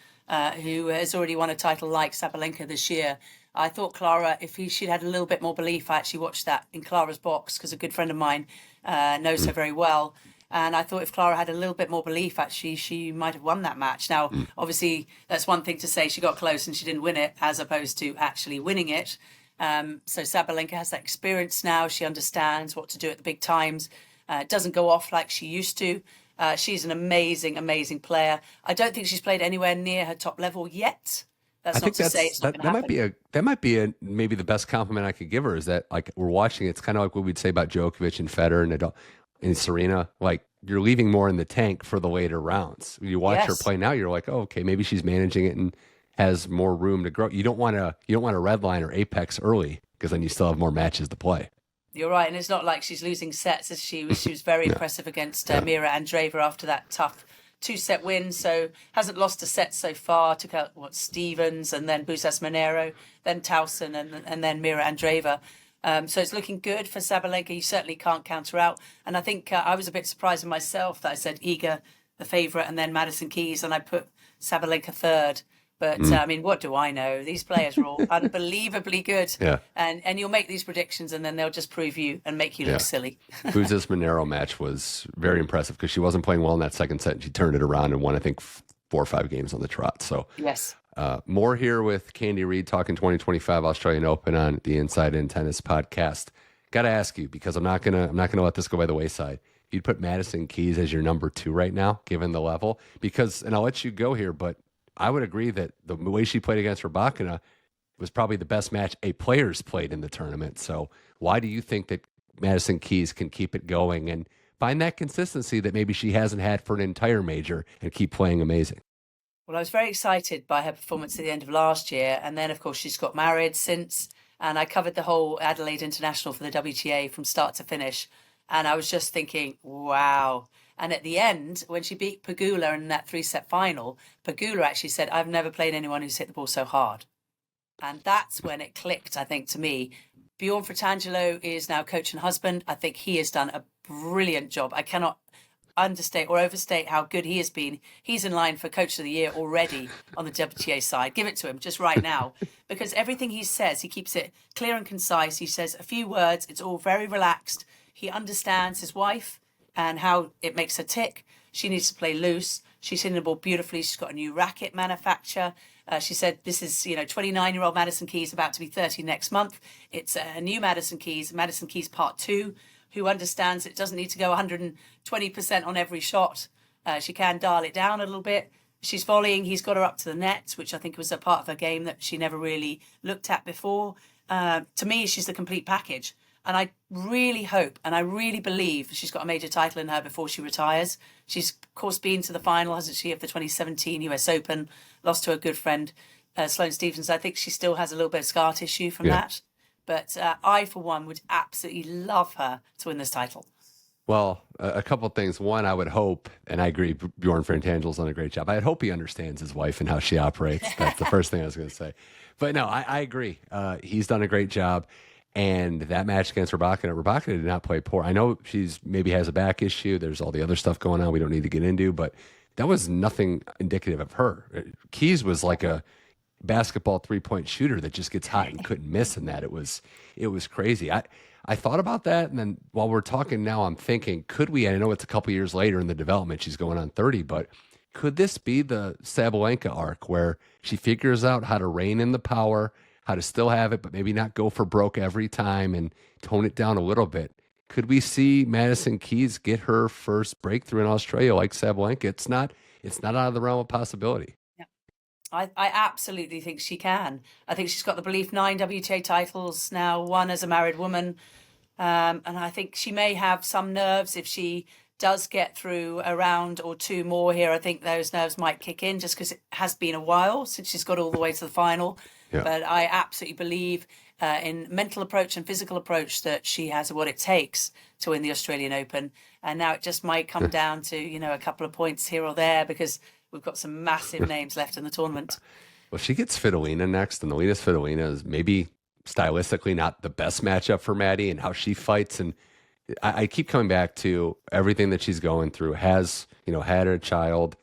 who has already won a title like Sabalenka this year. I thought Clara, if she'd had a little bit more belief, I actually watched that in Clara's box because a good friend of mine knows her very well. And I thought if Clara had a little bit more belief, actually, she might have won that match. Now, obviously, that's one thing to say she got close and she didn't win it, as opposed to actually winning it. So Sabalenka has that experience now. She understands what to do at the big times. Doesn't go off like she used to. She's an amazing, amazing player. I don't think she's played anywhere near her top level yet. That's not to say it's not going to happen. That might be maybe the best compliment I could give her is that like we're watching. It's kind of like what we'd say about Djokovic and Federer and Nadal and Serena. Like you're leaving more in the tank for the later rounds. You watch her play now. You're like, oh, okay, maybe she's managing it and has more room to grow. You don't want to red line or apex early because then you still have more matches to play. You're right, and it's not like she's losing sets as she was. She was very impressive against Mira Andreeva after that tough 2-set win. So hasn't lost a set so far. Took out Stevens and then Busas Monero, then Towson and then Mira Andreeva. So it's looking good for Sabalenka. You certainly can't counter out. And I think I was a bit surprised in myself that I said Iga the favourite and then Madison Keys, and I put Sabalenka third. But I mean, what do I know? These players are all unbelievably good. Yeah. And you'll make these predictions and then they'll just prove you and make you look silly. Busas Monero match was very impressive because she wasn't playing well in that second set and she turned it around and won, I think, 4 or 5 games on the trot. So yes. More here with Candy Reid talking 2025 Australian Open on the Inside In Tennis podcast. Got to ask you because I'm not gonna let this go by the wayside. You'd put Madison Keys as your number 2 right now, given the level, because, and I'll let you go here, but I would agree that the way she played against Rybakina was probably the best match a player's played in the tournament. So why do you think that Madison Keys can keep it going and find that consistency that maybe she hasn't had for an entire major and keep playing amazing? Well, I was very excited by her performance at the end of last year. And then, of course, she's got married since. And I covered the whole Adelaide International for the WTA from start to finish. And I was just thinking, wow. And at the end, when she beat Pegula in that 3-set final, Pegula actually said, I've never played anyone who's hit the ball so hard. And that's when it clicked, I think, to me. Bjorn Fratangelo is now coach and husband. I think he has done a brilliant job. I cannot understate or overstate how good he has been. He's in line for Coach of the Year already on the WTA side. Give it to him just right now. Because everything he says, he keeps it clear and concise. He says a few words. It's all very relaxed. He understands his wife and how it makes her tick. She needs to play loose. She's hitting the ball beautifully. She's got a new racket manufacturer. She said this is, 29-year-old Madison Keys about to be 30 next month. It's a new Madison Keys Part 2, who understands it doesn't need to go 120% on every shot. She can dial it down a little bit. She's volleying. He's got her up to the net, which I think was a part of her game that she never really looked at before. To me, she's the complete package. And I really hope and I really believe she's got a major title in her before she retires. She's, of course, been to the final, hasn't she, of the 2017 US Open, lost to a good friend, Sloane Stephens. I think she still has a little bit of scar tissue from that. But I, for one, would absolutely love her to win this title. Well, a couple of things. One, I would hope, and I agree, Bjorn Frantangel's done a great job. I'd hope he understands his wife and how she operates. That's the first thing I was going to say. But no, I agree. He's done a great job. And that match against Rybakina did not play poor. I know she's maybe has a back issue. There's all the other stuff going on we don't need to get into, but that was nothing indicative of her. Keys was like a basketball 3-point shooter that just gets hot and couldn't miss in that. It was crazy. I thought about that, and then while we're talking now, I'm thinking, could we, and I know it's a couple years later in the development, she's going on 30, but could this be the Sabalenka arc where she figures out how to rein in the power, how to still have it, but maybe not go for broke every time and tone it down a little bit? Could we see Madison Keys get her first breakthrough in Australia like Sabalenka? It's not out of the realm of possibility. Yeah, I absolutely think she can. I think she's got the belief, 9 WTA titles now, 1 as a married woman. And I think she may have some nerves if she does get through a round or 2 more here. I think those nerves might kick in just because it has been a while since she's got all the way to the final. Yeah. But I absolutely believe in mental approach and physical approach that she has what it takes to win the Australian Open. And now it just might come down to, a couple of points here or there because we've got some massive names left in the tournament. Well, she gets Svitolina next, and Alina Svitolina is maybe stylistically not the best matchup for Maddie and how she fights. And I keep coming back to everything that she's going through. Has had a child,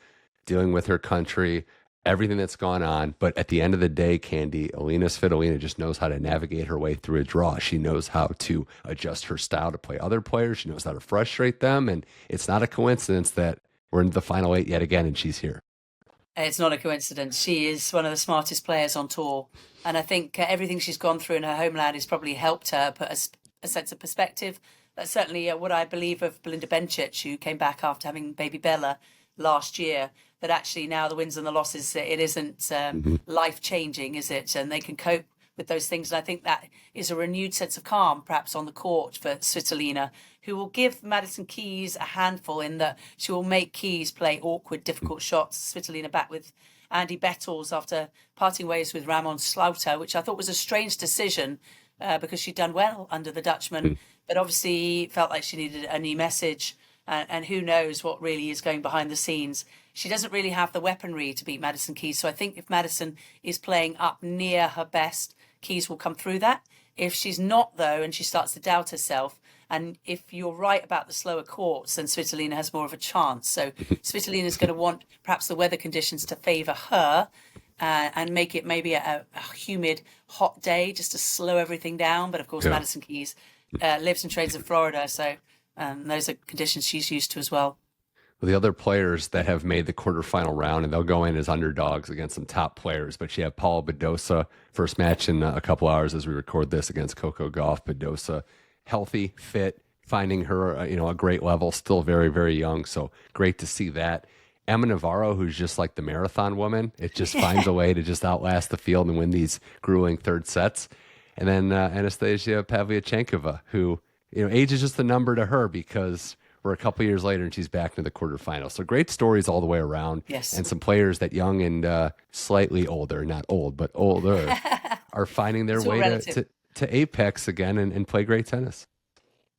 dealing with her country, everything that's gone on. But at the end of the day, Candy, Alina Svitolina just knows how to navigate her way through a draw. She knows how to adjust her style to play other players. She knows how to frustrate them, and it's not a coincidence that we're into the final 8 yet again, and she's here. It's not a coincidence. She is one of the smartest players on tour. And I think everything she's gone through in her homeland has probably helped her put a sense of perspective. That's certainly what I believe of Belinda Bencic, who came back after having baby Bella last year, that actually now the wins and the losses, it isn't life-changing, is it? And they can cope with those things. And I think that is a renewed sense of calm, perhaps on the court for Svitolina, who will give Madison Keys a handful in that she will make Keys play awkward, difficult shots. Svitolina back with Andy Bettles after parting ways with Ramon Slaughter, which I thought was a strange decision because she'd done well under the Dutchman, but obviously felt like she needed a new message. And who knows what really is going behind the scenes. She doesn't really have the weaponry to beat Madison Keys. So I think if Madison is playing up near her best, Keys will come through that. If she's not, though, and she starts to doubt herself, and if you're right about the slower courts, then Svitolina has more of a chance. So Svitolina is going to want perhaps the weather conditions to favour her and make it maybe a humid, hot day just to slow everything down. But of course, Madison Keys lives and trains in Florida, so those are conditions she's used to as well. Well, the other players that have made the quarterfinal round, and they'll go in as underdogs against some top players, but you have Paula Badosa, first match in a couple hours as we record this against Coco Gauff. Badosa, healthy, fit, finding her, a great level, still very, very young. So great to see that. Emma Navarro, who's just like the marathon woman, it just finds a way to just outlast the field and win these grueling third sets. And then Anastasia Pavlyuchenkova, who, age is just a number to her because we're a couple years later and she's back to the quarterfinals. So great stories all the way around. Yes. And some players that young and slightly older, not old, but older, are finding their way to apex again and play great tennis.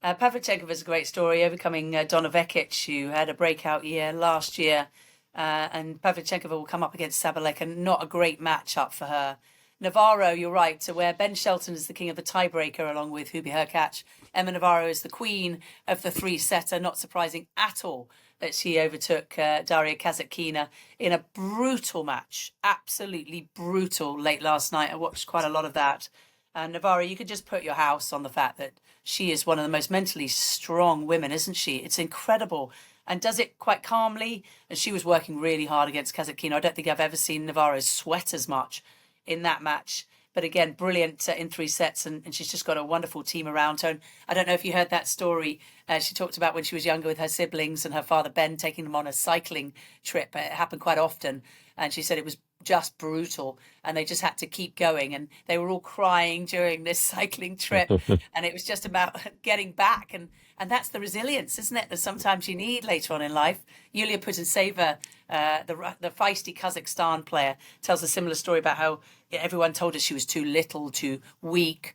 Pavlyuchenkova is a great story, overcoming Donna Vekic, who had a breakout year last year. And Pavlyuchenkova will come up against Sabalenka. Not a great matchup for her. Navarro, you're right, to where Ben Shelton is the king of the tiebreaker along with Hubie Hurkacz. Emma Navarro is the queen of the three-setter. Not surprising at all that she overtook Daria Kasatkina in a brutal match. Absolutely brutal late last night. I watched quite a lot of that. Navarro, you could just put your house on the fact that she is one of the most mentally strong women, isn't she? It's incredible. And does it quite calmly. And she was working really hard against Kasatkina. I don't think I've ever seen Navarro sweat as much in that match. But again, brilliant in three sets, and she's just got a wonderful team around her. And I don't know if you heard that story. She talked about when she was younger with her siblings and her father Ben taking them on a cycling trip. It happened quite often. And she said it was just brutal and they just had to keep going. And they were all crying during this cycling trip. And it was just about getting back. And that's the resilience, isn't it, that sometimes you need later on in life. Yulia Putintseva, the feisty Kazakhstan player, tells a similar story about how everyone told her she was too little, too weak,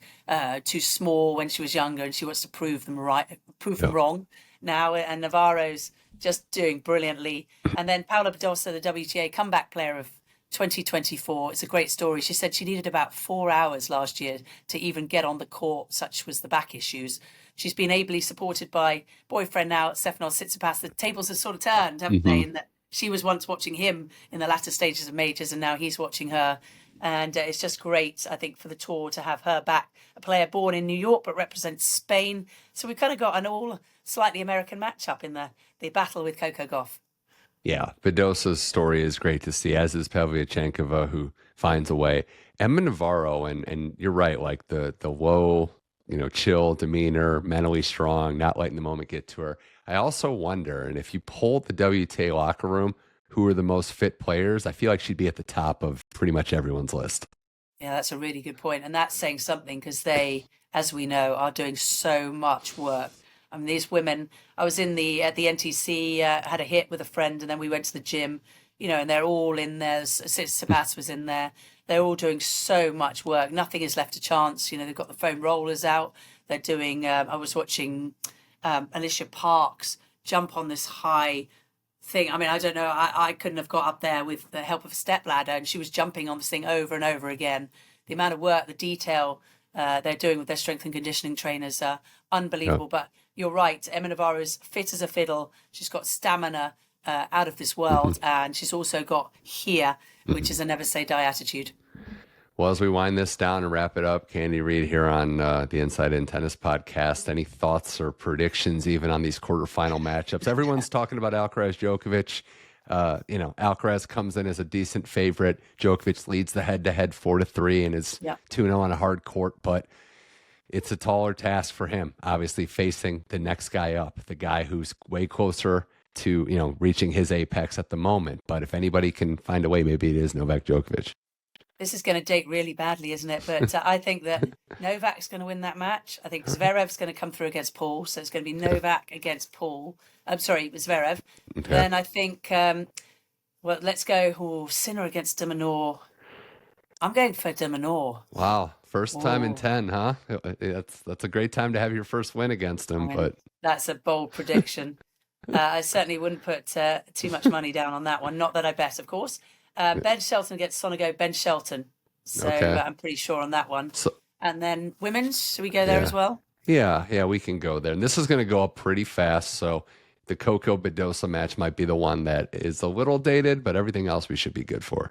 too small when she was younger, and she wants to prove them wrong now. And Navarro's just doing brilliantly. And then Paula Badosa, the WTA comeback player of 2024. It's a great story. She said she needed about 4 hours last year to even get on the court, such was the back issues. She's been ably supported by boyfriend now, Stefanos Tsitsipas. The tables have sort of turned, haven't they? In that she was once watching him in the latter stages of majors, and now he's watching her. And it's just great, I think, for the tour to have her back, a player born in New York but represents Spain. So we've kind of got an all slightly American matchup in the battle with Coco Gauff. Yeah, Badosa's story is great to see, as is Pavlyuchenkova, who finds a way. Emma Navarro, and you're right, like the low, chill demeanor, mentally strong, not letting the moment get to her. I also wonder, and if you polled the WTA locker room, who are the most fit players, I feel like she'd be at the top of pretty much everyone's list. Yeah, that's a really good point. And that's saying something because they, as we know, are doing so much work. I mean, these women, I was at the NTC, had a hit with a friend, and then we went to the gym, and they're all in there. Tsitsipas was in there. They're all doing so much work. Nothing is left to chance. They've got the foam rollers out. They're doing, I was watching Alicia Parks jump on this high thing. I mean, I don't know. I couldn't have got up there with the help of a step ladder, and she was jumping on this thing over and over again. The amount of work, the detail they're doing with their strength and conditioning trainers are unbelievable. But you're right. Emma Navarro's fit as a fiddle. She's got stamina out of this world, and she's also got here, which is a never say die attitude. Well, as we wind this down and wrap it up, Candy Reid here on the Inside In Tennis podcast. Any thoughts or predictions even on these quarterfinal matchups? Everyone's talking about Alcaraz, Djokovic. Alcaraz comes in as a decent favorite. Djokovic leads the head-to-head 4-3 and is 2-0 on a hard court, but it's a taller task for him, obviously facing the next guy up, the guy who's way closer to, reaching his apex at the moment. But if anybody can find a way, maybe it is Novak Djokovic. This is going to date really badly, isn't it? But I think that Novak's going to win that match. I think Zverev's going to come through against Paul. So it's going to be Novak against Paul. I'm sorry, Zverev. Okay. Then I think, let's go Sinner against de Minaur. I'm going for de Minaur. Wow. First time in 10, huh? That's a great time to have your first win against him. But that's a bold prediction. I certainly wouldn't put too much money down on that one. Not that I bet, of course. Ben Shelton against Sonego, Ben Shelton. So I'm pretty sure on that one. And then women's, should we go there as well? Yeah, we can go there. And this is going to go up pretty fast. So the Coco Badosa match might be the one that is a little dated, but everything else we should be good for.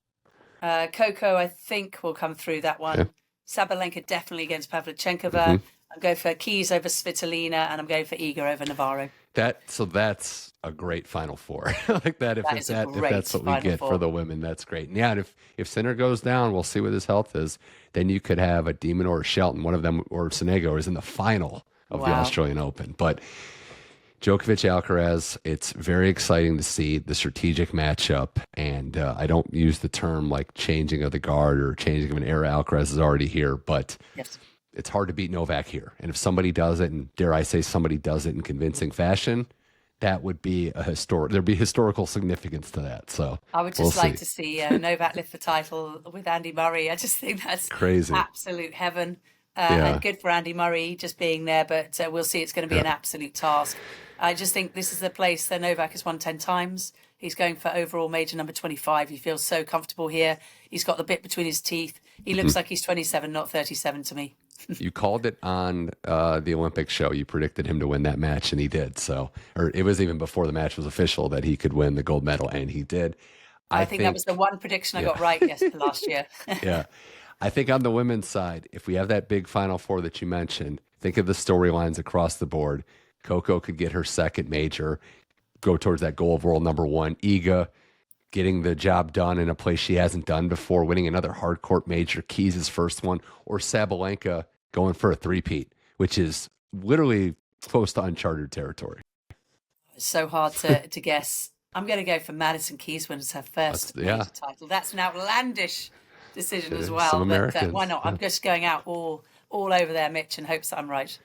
Coco, I think, will come through that one. Okay. Sabalenka definitely against Pavlyuchenkova. I'm going for Keys over Svitolina, and I'm going for Iga over Navarro. That's a great Final Four. Like that. If that's what we get for the women, that's great. And yeah, and if Sinner goes down, we'll see what his health is. Then you could have a Demon or a Shelton, one of them, or Sonego is in the final of the Australian Open. But Djokovic, Alcaraz, it's very exciting to see the strategic matchup. And I don't use the term like changing of the guard or changing of an era. Alcaraz is already here, but it's hard to beat Novak here. And if somebody does it, and dare I say somebody does it in convincing fashion, that would be there'd be historical significance to that. So I would just like to see Novak lift the title with Andy Murray. I just think that's crazy, absolute heaven. And good for Andy Murray just being there, but we'll see. It's going to be an absolute task. I just think this is the place that Novak has won 10 times. He's going for overall major number 25. He feels so comfortable here. He's got the bit between his teeth. He looks like he's 27, not 37 to me. You called it on the Olympic show. You predicted him to win that match, and he did. Or it was even before the match was official that he could win the gold medal, and he did. I think that was the one prediction I got right last year. Yeah. I think on the women's side, if we have that big Final Four that you mentioned, think of the storylines across the board. Coco could get her second major, go towards that goal of world number one. Iga getting the job done in a place she hasn't done before, winning another hard court major, Keys' first one, or Sabalenka going for a three-peat, which is literally close to uncharted territory. It's so hard to guess. I'm going to go for Madison Keys wins her first major title. That's an outlandish decision as well. But why not? I'm just going out all over there, Mitch, and hopes that I'm right.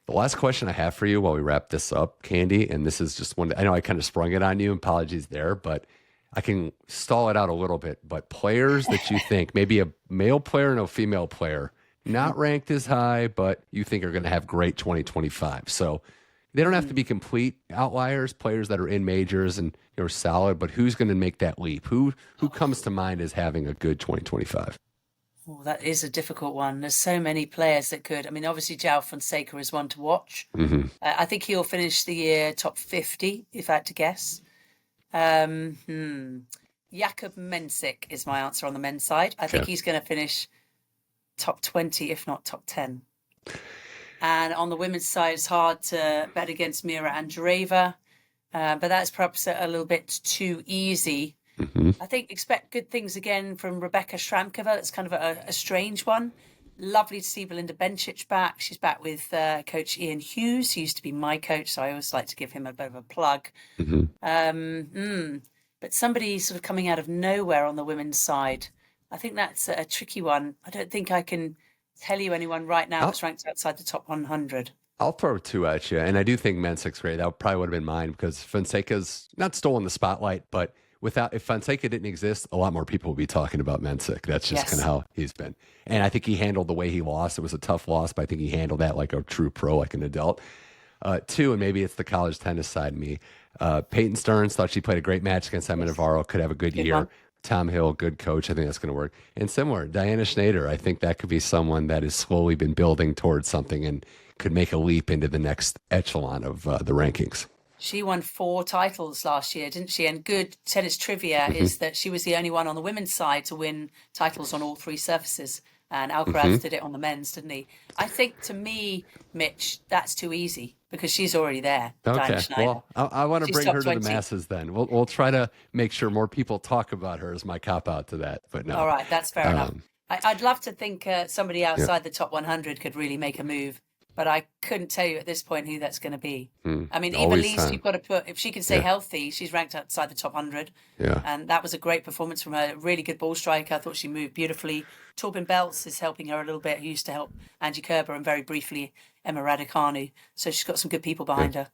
The last question I have for you while we wrap this up, Candy, and this is just one, I know I kind of sprung it on you, apologies there, but I can stall it out a little bit. But players that you think, maybe a male player and a female player, not ranked as high, but you think are going to have great 2025. So they don't have to be complete outliers, players that are in majors and are solid, but who's going to make that leap? Who comes to mind as having a good 2025? Oh, that is a difficult one. There's so many players that could. I mean, obviously, João Fonseca is one to watch. I think he'll finish the year top 50, if I had to guess. Jakub Mensik is my answer on the men's side. I think he's going to finish top 20, if not top 10. And on the women's side, it's hard to bet against Mira Andreeva, but that's perhaps a little bit too easy. I think expect good things again from Rebecca Shramkova. That's kind of a strange one. Lovely to see Belinda Bencic back. She's back with coach Ian Hughes, who used to be my coach, so I always like to give him a bit of a plug. But somebody sort of coming out of nowhere on the women's side. I think that's a tricky one. I don't think I can tell you anyone right now that's ranked outside the top 100. I'll throw two at you, and I do think Mensik's great. That probably would have been mine because Fonseca's not stolen the spotlight, but if Fonseca didn't exist, a lot more people would be talking about Mensik. That's just kind of how he's been. And I think he handled the way he lost. It was a tough loss, but I think he handled that like a true pro, like an adult. Two, and maybe it's the college tennis side of me. Peyton Stearns thought she played a great match against Emma Navarro, could have a good year. One. Tom Hill, good coach. I think that's going to work. And similar, Diana Schneider, I think that could be someone that has slowly been building towards something and could make a leap into the next echelon of the rankings. She won 4 titles last year, didn't she? And good tennis trivia is that she was the only one on the women's side to win titles on all 3 surfaces. And Alcaraz did it on the men's, didn't he? I think, to me, Mitch, that's too easy because she's already there. Okay, well, I want to bring her to 20. the masses then. We'll try to make sure more people talk about her as my cop-out to that, but no. All right, that's fair enough. I'd love to think somebody outside the top 100 could really make a move, but I couldn't tell you at this point who that's going to be. I mean, Eva Lee's, you've got to put, if she can stay healthy, she's ranked outside the top 100. Yeah. And that was a great performance from her. Really good ball striker. I thought she moved beautifully. Torben Beltz is helping her a little bit. He used to help Angie Kerber and very briefly Emma Raducanu. So she's got some good people behind her.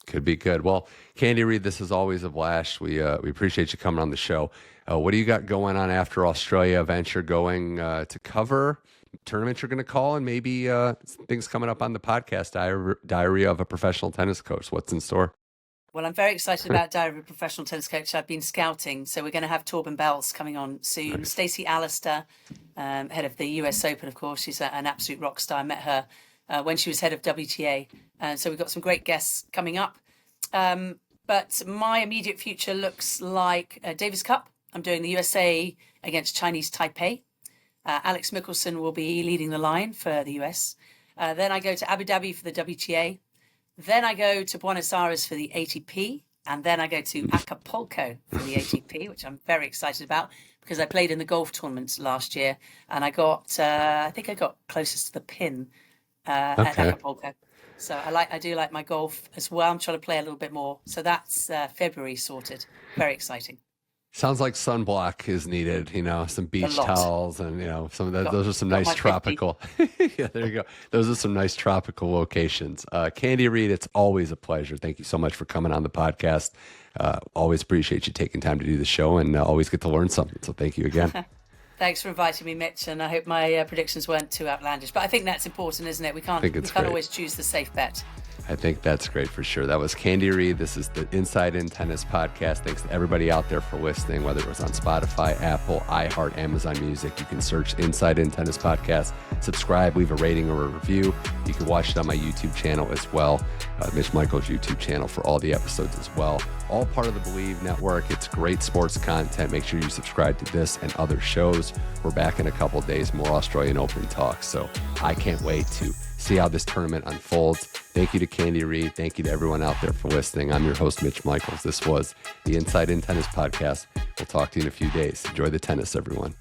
Could be good. Well, Candy Reid, this is always a blast. We appreciate you coming on the show. What do you got going on after Australia events you're going to cover? Tournaments you're going to call, and maybe things coming up on the podcast, Diary of a Professional Tennis Coach. What's in store? Well, I'm very excited about Diary of a Professional Tennis Coach. I've been scouting, so we're going to have Torben Beltz coming on soon. Nice. Stacey Alistair, head of the US Open, of course. She's an absolute rock star. I met her when she was head of WTA. So we've got some great guests coming up. But my immediate future looks like Davis Cup. I'm doing the USA against Chinese Taipei. Alex Mickelson will be leading the line for the US. Then I go to Abu Dhabi for the WTA. Then I go to Buenos Aires for the ATP. And then I go to Acapulco for the ATP, which I'm very excited about because I played in the golf tournaments last year. And I got, I think I got closest to the pin at Acapulco. So I do like my golf as well. I'm trying to play a little bit more. So that's February sorted. Very exciting. Sounds like sunblock is needed, some beach towels and, some of that. Those are some nice tropical. Yeah, there you go. Those are some nice tropical locations. Candy Reid, it's always a pleasure. Thank you so much for coming on the podcast. Always appreciate you taking time to do the show and always get to learn something. So thank you again. Thanks for inviting me, Mitch. And I hope my predictions weren't too outlandish. But I think that's important, isn't it? We can't always choose the safe bet. I think that's great for sure. That was Candy Reid. This is the Inside In Tennis podcast. Thanks to everybody out there for listening, whether it was on Spotify, Apple, iHeart, Amazon Music. You can search Inside In Tennis podcast, subscribe, leave a rating or a review. You can watch it on my YouTube channel as well, Mitch Michals' YouTube channel for all the episodes as well. All part of the Believe Network. It's great sports content. Make sure you subscribe to this and other shows. We're back in a couple days, more Australian Open talk. So I can't wait to see how this tournament unfolds. Thank you to Candy Reid. Thank you to everyone out there for listening. I'm your host, Mitch Michals. This was the Inside In Tennis podcast. We'll talk to you in a few days. Enjoy the tennis, everyone.